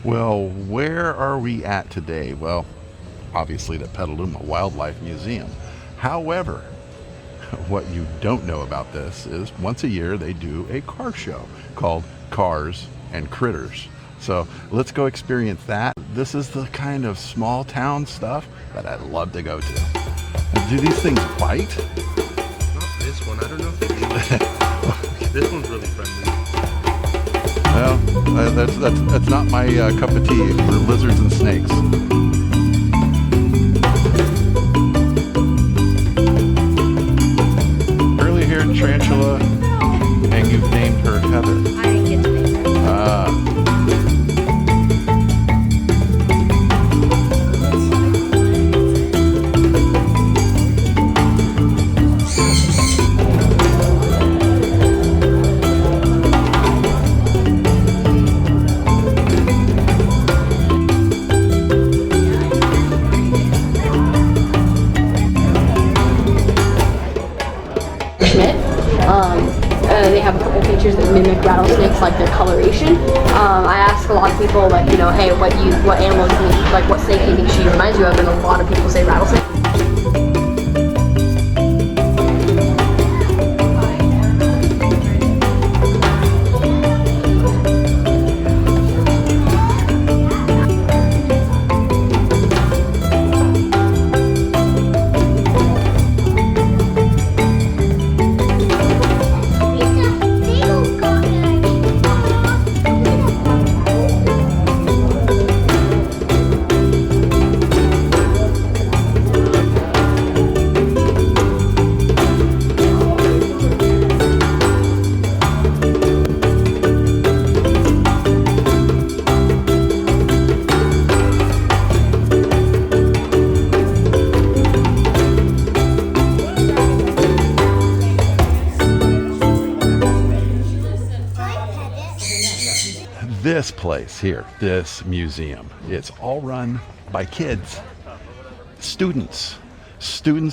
Well, where are we at today? Well, obviously the Petaluma Wildlife Museum. However, what you don't know about this is once a year they do a car show called Cars and Critters. So let's go experience that. This is the kind of small town stuff that I'd love to go to. Do these things bite? Not this one. I don't know if they do. This one's really friendly. Well, that's not my cup of tea for lizards and snakes. Early haired tarantula, and you've named her Heather. I didn't get to name her. Ah. They have a couple features that mimic rattlesnakes, like their coloration. I ask a lot of people, like, hey, what animal do you, like, what snake do you think she reminds you of? And a lot of people say rattlesnake. This place here, this museum, it's all run by kids, students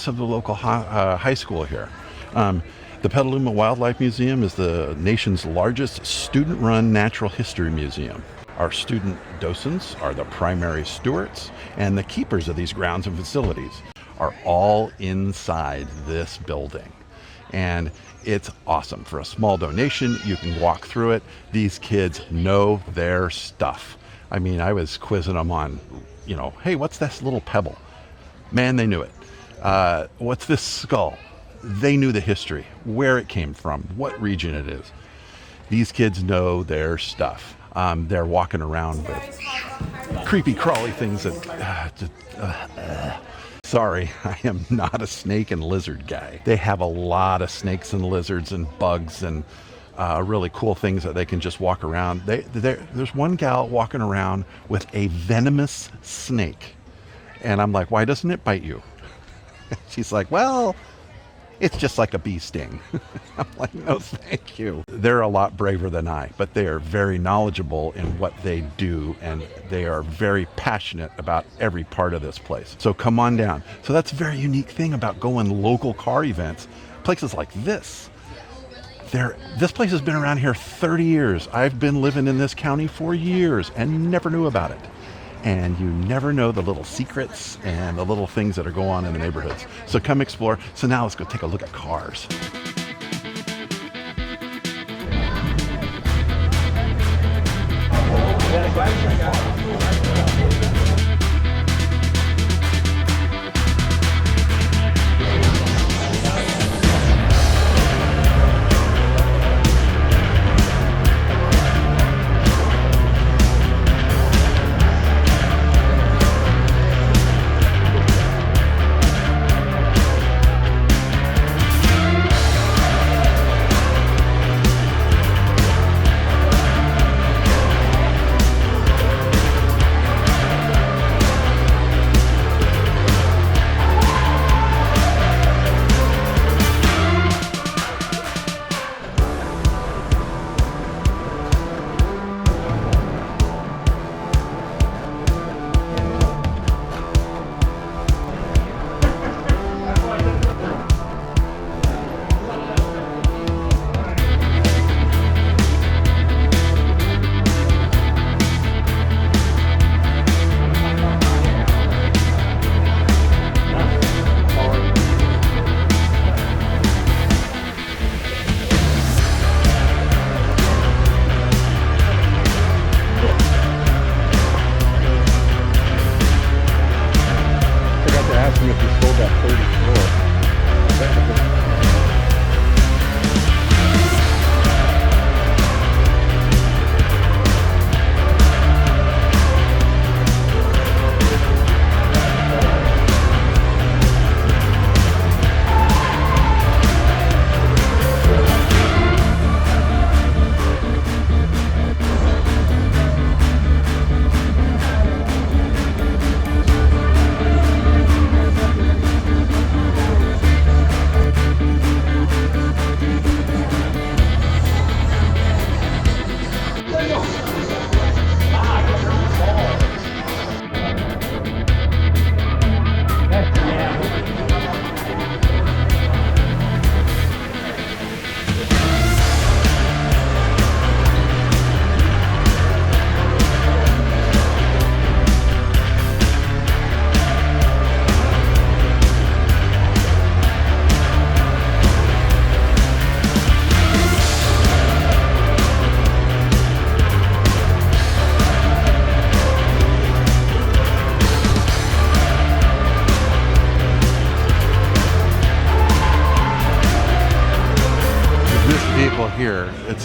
of the local high school here. The Petaluma Wildlife Museum is the nation's largest student-run natural history museum. Our student docents are the primary stewards, and the keepers of these grounds and facilities are all inside this building. And it's awesome. For a small donation, you can walk through it. These kids know their stuff. I mean, I was quizzing them on, hey, what's this little pebble? Man, they knew it. What's this skull? They knew the history, where it came from, what region it is. These kids know their stuff. They're walking around with creepy crawly things that sorry, I am not a snake and lizard guy. They have a lot of snakes and lizards and bugs and really cool things that they can just walk around. There's one gal walking around with a venomous snake. And I'm like, why doesn't it bite you? She's like, well, it's just like a bee sting. I'm like, no, thank you. They're a lot braver than I, but they are very knowledgeable in what they do, and they are very passionate about every part of this place. So come on down. So that's a very unique thing about going local car events. Places like this. This place has been around here 30 years. I've been living in this county for years and never knew about it. And you never know the little secrets and the little things that are going on in the neighborhoods. So come explore. So now let's go take a look at cars.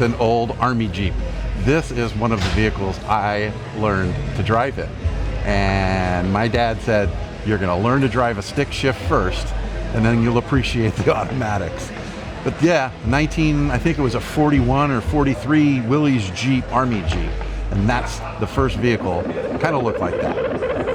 It's an old Army Jeep. This is one of the vehicles I learned to drive in. And my dad said, you're going to learn to drive a stick shift first, and then you'll appreciate the automatics. But yeah, I think it was a 41 or 43 Willys Jeep, Army Jeep. And that's the first vehicle, kind of looked like that.